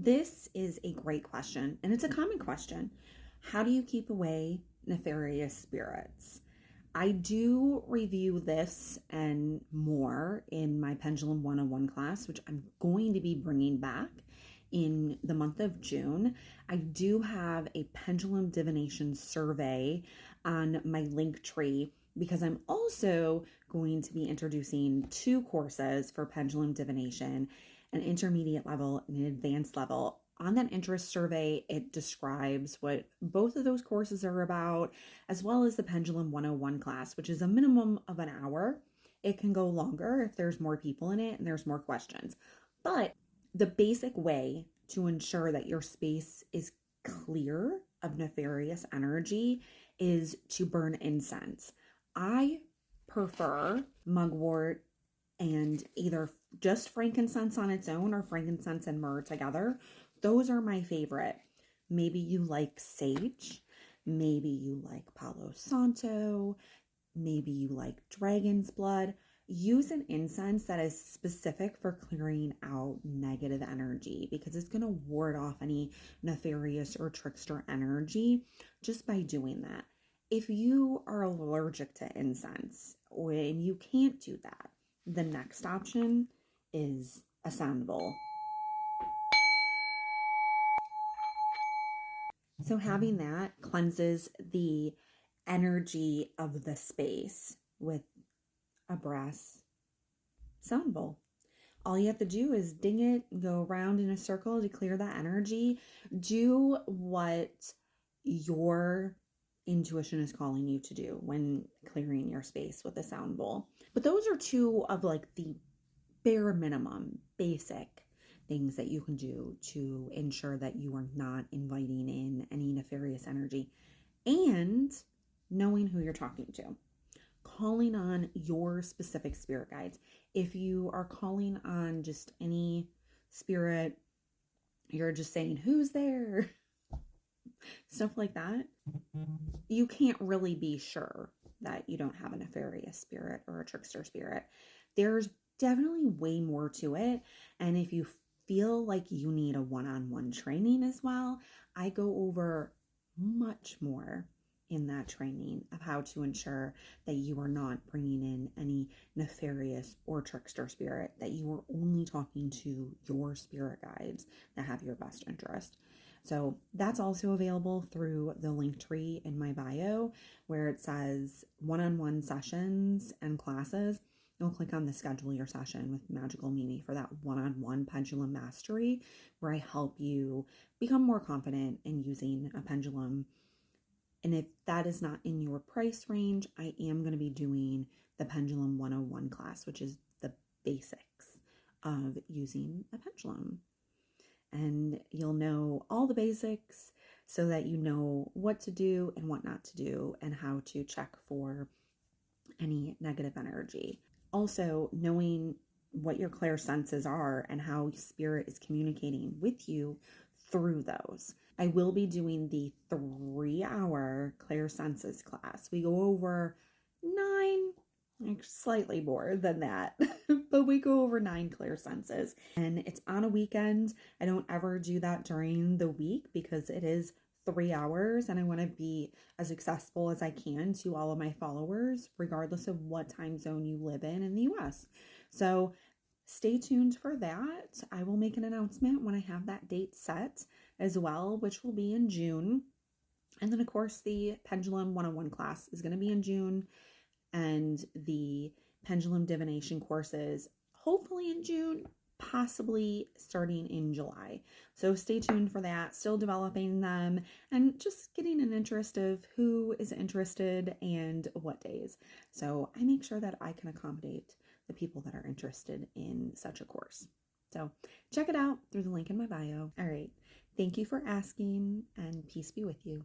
This is a great question, and it's a common question. How do you keep away nefarious spirits? I do review this and more in my Pendulum 101 class, which I'm going to be bringing back in the month of June. I do have a pendulum divination survey on my link tree because I'm also going to be introducing 2 courses for pendulum divination, an intermediate level and an advanced level. On that interest survey, it describes what both of those courses are about, as well as the Pendulum 101 class, which is a minimum of an hour. It can go longer if there's more people in it and there's more questions. But the basic way to ensure that your space is clear of nefarious energy is to burn incense. I prefer mugwort and either just frankincense on its own or frankincense and myrrh together. Those are my favorite. Maybe you like sage. Maybe you like Palo Santo. Maybe you like dragon's blood. Use an incense that is specific for clearing out negative energy because it's going to ward off any nefarious or trickster energy just by doing that. If you are allergic to incense and you can't do that, the next option is a sound bowl. So having that cleanses the energy of the space with a brass sound bowl. All you have to do is ding it, go around in a circle to clear that energy. Do what your intuition is calling you to do when clearing your space with a sound bowl. But those are 2 of like the bare minimum basic things that you can do to ensure that you are not inviting in any nefarious energy, and knowing who you're talking to. Calling on your specific spirit guides. If you are calling on just any spirit, you're just saying, who's there? Stuff like that. You can't really be sure that you don't have a nefarious spirit or a trickster spirit. There's definitely way more to it. And if you feel like you need a one-on-one training as well, I go over much more in that training of how to ensure that you are not bringing in any nefarious or trickster spirit, that you are only talking to your spirit guides that have your best interest. So that's also available through the link tree in my bio where it says one-on-one sessions and classes. You'll click on the schedule your session with Magical Mimi for that one-on-one pendulum mastery where I help you become more confident in using a pendulum. And if that is not in your price range, I am going to be doing the Pendulum 101 class, which is the basics of using a pendulum. And you'll know all the basics so that you know what to do and what not to do and how to check for any negative energy. Also, knowing what your clairsenses are and how spirit is communicating with you through those. I will be doing the 3-hour clairsenses class. We go over 9, slightly more than that, but we go over 9 clairsenses. And it's on a weekend. I don't ever do that during the week because it is 3 hours and I want to be as accessible as I can to all of my followers, regardless of what time zone you live in the US. So stay tuned for that. I will make an announcement when I have that date set as well, which will be in June. And then of course the Pendulum 101 class is going to be in June, and the Pendulum Divination courses hopefully in June, possibly starting in July. So stay tuned for that. Still developing them and just getting an interest of who is interested and what days. So I make sure that I can accommodate the people that are interested in such a course. So check it out through the link in my bio. All right. Thank you for asking, and peace be with you.